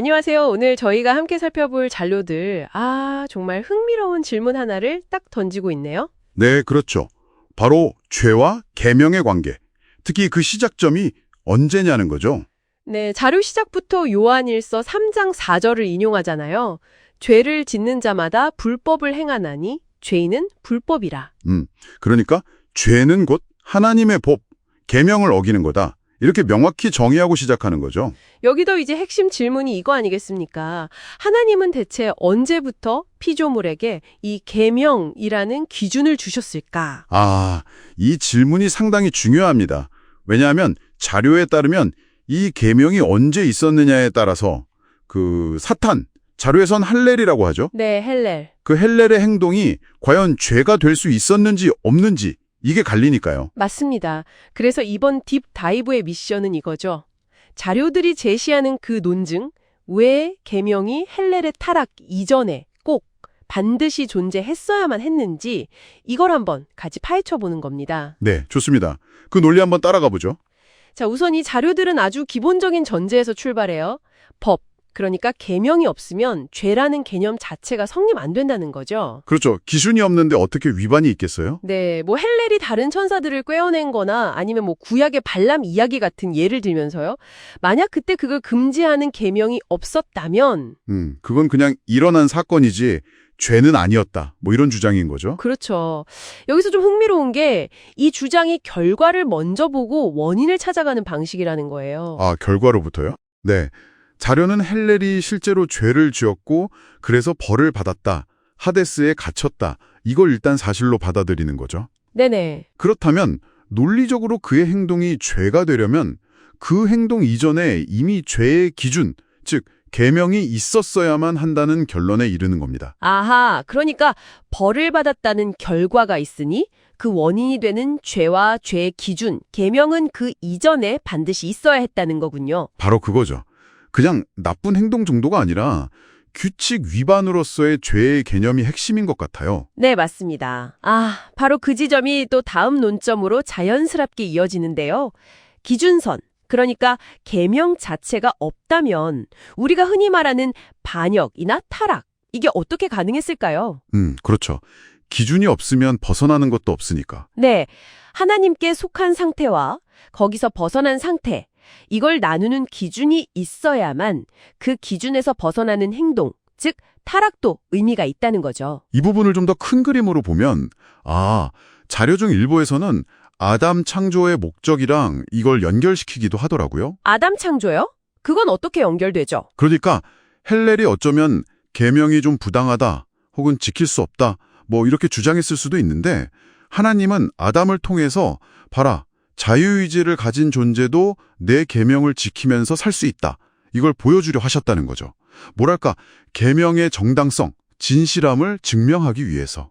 안녕하세요. 오늘 저희가 함께 살펴볼 자료들, 정말 흥미로운 질문 하나를 딱 던지고 있네요. 네, 그렇죠. 바로 죄와 계명의 관계. 특히 그 시작점이 언제냐는 거죠. 네, 자료 시작부터 요한일서 3장 4절을 인용하잖아요. 죄를 짓는 자마다 불법을 행하나니 죄인은 불법이라. 그러니까 죄는 곧 하나님의 법, 계명을 어기는 거다. 이렇게 명확히 정의하고 시작하는 거죠. 여기도 이제 핵심 질문이 이거 아니겠습니까? 하나님은 대체 언제부터 피조물에게 이 계명이라는 기준을 주셨을까? 이 질문이 상당히 중요합니다. 왜냐하면 자료에 따르면 이 계명이 언제 있었느냐에 따라서 사탄, 자료에선 할렐이라고 하죠. 네, 헬렐. 그 헬렐의 행동이 과연 죄가 될 수 있었는지 없는지 이게 갈리니까요. 맞습니다. 그래서 이번 딥 다이브의 미션은 이거죠. 자료들이 제시하는 그 논증, 왜 계명이 헬렐의 타락 이전에 꼭 반드시 존재했어야만 했는지 이걸 한번 같이 파헤쳐 보는 겁니다. 네, 좋습니다. 그 논리 한번 따라가 보죠. 자, 우선 이 자료들은 아주 기본적인 전제에서 출발해요. 법, 그러니까 계명이 없으면 죄라는 개념 자체가 성립 안 된다는 거죠. 그렇죠. 기준이 없는데 어떻게 위반이 있겠어요? 네, 뭐 헬렐이 다른 천사들을 꿰어낸 거나 아니면 뭐 구약의 발람 이야기 같은 예를 들면서요. 만약 그때 그걸 금지하는 계명이 없었다면 그건 그냥 일어난 사건이지 죄는 아니었다. 뭐 이런 주장인 거죠. 그렇죠. 여기서 좀 흥미로운 게 이 주장이 결과를 먼저 보고 원인을 찾아가는 방식이라는 거예요. 결과로부터요? 네. 자료는 헬렐이 실제로 죄를 지었고 그래서 벌을 받았다. 하데스에 갇혔다. 이걸 일단 사실로 받아들이는 거죠. 네네. 그렇다면 논리적으로 그의 행동이 죄가 되려면 그 행동 이전에 이미 죄의 기준, 즉 계명이 있었어야만 한다는 결론에 이르는 겁니다. 아하, 그러니까 벌을 받았다는 결과가 있으니 그 원인이 되는 죄와 죄의 기준, 계명은 그 이전에 반드시 있어야 했다는 거군요. 바로 그거죠. 그냥 나쁜 행동 정도가 아니라 규칙 위반으로서의 죄의 개념이 핵심인 것 같아요. 네, 맞습니다. 바로 그 지점이 또 다음 논점으로 자연스럽게 이어지는데요. 기준선, 그러니까 계명 자체가 없다면 우리가 흔히 말하는 반역이나 타락, 이게 어떻게 가능했을까요? 그렇죠. 기준이 없으면 벗어나는 것도 없으니까. 네, 하나님께 속한 상태와 거기서 벗어난 상태, 이걸 나누는 기준이 있어야만 그 기준에서 벗어나는 행동, 즉 타락도 의미가 있다는 거죠. 이 부분을 좀 더 큰 그림으로 보면 자료 중 일부에서는 아담 창조의 목적이랑 이걸 연결시키기도 하더라고요. 아담 창조요? 그건 어떻게 연결되죠? 그러니까 헬렐이 어쩌면 계명이 좀 부당하다 혹은 지킬 수 없다 뭐 이렇게 주장했을 수도 있는데 하나님은 아담을 통해서 봐라. 자유의지를 가진 존재도 내 계명을 지키면서 살 수 있다. 이걸 보여주려 하셨다는 거죠. 뭐랄까, 계명의 정당성, 진실함을 증명하기 위해서.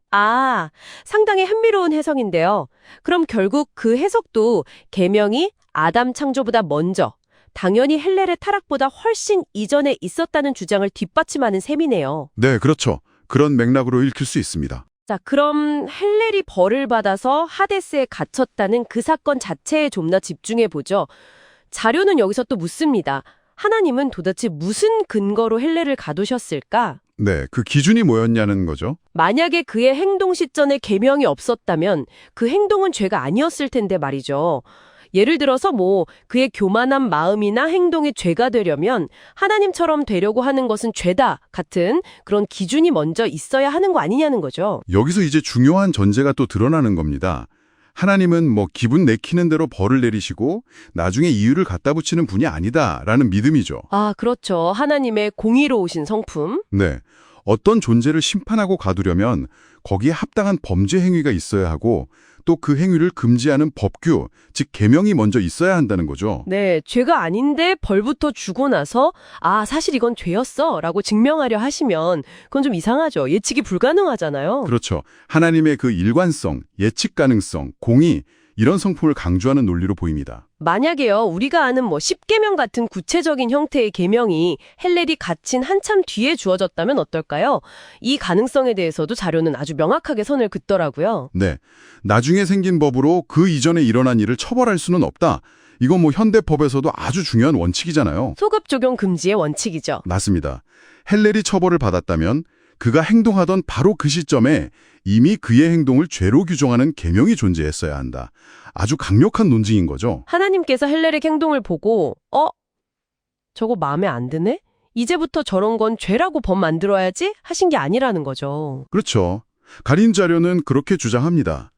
상당히 흥미로운 해석인데요. 그럼 결국 그 해석도 계명이 아담 창조보다 먼저, 당연히 헬렐의 타락보다 훨씬 이전에 있었다는 주장을 뒷받침하는 셈이네요. 네, 그렇죠. 그런 맥락으로 읽힐 수 있습니다. 자, 그럼 헬렐이 벌을 받아서 하데스에 갇혔다는 그 사건 자체에 좀 더 집중해 보죠. 자료는 여기서 또 묻습니다. 하나님은 도대체 무슨 근거로 헬렐을 가두셨을까? 네, 그 기준이 뭐였냐는 거죠. 만약에 그의 행동 시점에 계명이 없었다면 그 행동은 죄가 아니었을 텐데 말이죠. 예를 들어서 그의 교만한 마음이나 행동이 죄가 되려면 하나님처럼 되려고 하는 것은 죄다 같은 그런 기준이 먼저 있어야 하는 거 아니냐는 거죠. 여기서 이제 중요한 전제가 또 드러나는 겁니다. 하나님은 기분 내키는 대로 벌을 내리시고 나중에 이유를 갖다 붙이는 분이 아니다라는 믿음이죠. 그렇죠. 하나님의 공의로우신 성품. 네. 어떤 존재를 심판하고 가두려면 거기에 합당한 범죄 행위가 있어야 하고 또 그 행위를 금지하는 법규, 즉 계명이 먼저 있어야 한다는 거죠. 네, 죄가 아닌데 벌부터 주고 나서 사실 이건 죄였어 라고 증명하려 하시면 그건 좀 이상하죠. 예측이 불가능하잖아요. 그렇죠. 하나님의 그 일관성, 예측 가능성, 공의 이런 성품을 강조하는 논리로 보입니다. 만약에요, 우리가 아는 10계명 같은 구체적인 형태의 계명이 헬렐이 갇힌 한참 뒤에 주어졌다면 어떨까요? 이 가능성에 대해서도 자료는 아주 명확하게 선을 긋더라고요. 네. 나중에 생긴 법으로 그 이전에 일어난 일을 처벌할 수는 없다. 이건 뭐 현대법에서도 아주 중요한 원칙이잖아요. 소급 적용 금지의 원칙이죠. 맞습니다. 헬렐이 처벌을 받았다면 그가 행동하던 바로 그 시점에 이미 그의 행동을 죄로 규정하는 계명이 존재했어야 한다. 아주 강력한 논증인 거죠. 하나님께서 헬렐의 행동을 보고 저거 마음에 안 드네? 이제부터 저런 건 죄라고 법 만들어야지 하신 게 아니라는 거죠. 그렇죠. 가린 자료는 그렇게 주장합니다.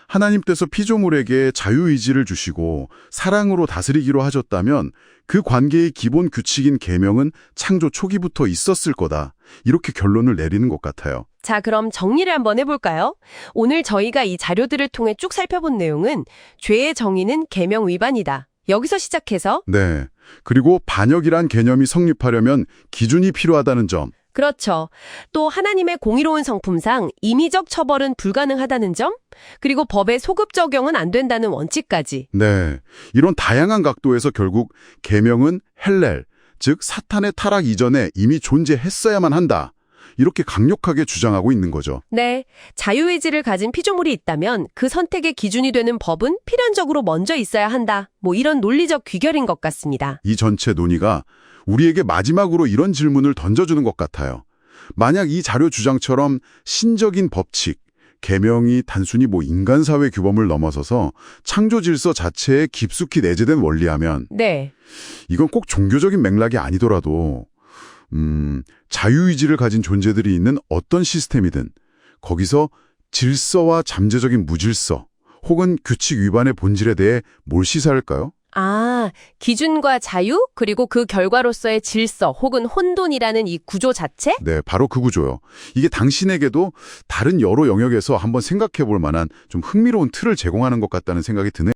하나님께서 피조물에게 자유의지를 주시고 사랑으로 다스리기로 하셨다면 그 관계의 기본 규칙인 계명은 창조 초기부터 있었을 거다. 이렇게 결론을 내리는 것 같아요. 자, 그럼 정리를 한번 해볼까요? 오늘 저희가 이 자료들을 통해 쭉 살펴본 내용은 죄의 정의는 계명 위반이다. 여기서 시작해서 네. 그리고 반역이란 개념이 성립하려면 기준이 필요하다는 점. 그렇죠. 또 하나님의 공의로운 성품상 임의적 처벌은 불가능하다는 점, 그리고 법의 소급 적용은 안 된다는 원칙까지. 네. 이런 다양한 각도에서 결국 계명은 헬렐, 즉 사탄의 타락 이전에 이미 존재했어야만 한다. 이렇게 강력하게 주장하고 있는 거죠. 네, 자유의지를 가진 피조물이 있다면 그 선택의 기준이 되는 법은 필연적으로 먼저 있어야 한다. 뭐 이런 논리적 귀결인 것 같습니다. 이 전체 논의가 우리에게 마지막으로 이런 질문을 던져주는 것 같아요. 만약 이 자료 주장처럼 신적인 법칙, 계명이 단순히 뭐 인간사회 규범을 넘어서서 창조 질서 자체에 깊숙이 내재된 원리라면 네, 이건 꼭 종교적인 맥락이 아니더라도 자유의지를 가진 존재들이 있는 어떤 시스템이든 거기서 질서와 잠재적인 무질서 혹은 규칙 위반의 본질에 대해 뭘 시사할까요? 기준과 자유, 그리고 그 결과로서의 질서 혹은 혼돈이라는 이 구조 자체? 네, 바로 그 구조요. 이게 당신에게도 다른 여러 영역에서 한번 생각해 볼 만한 좀 흥미로운 틀을 제공하는 것 같다는 생각이 드네요.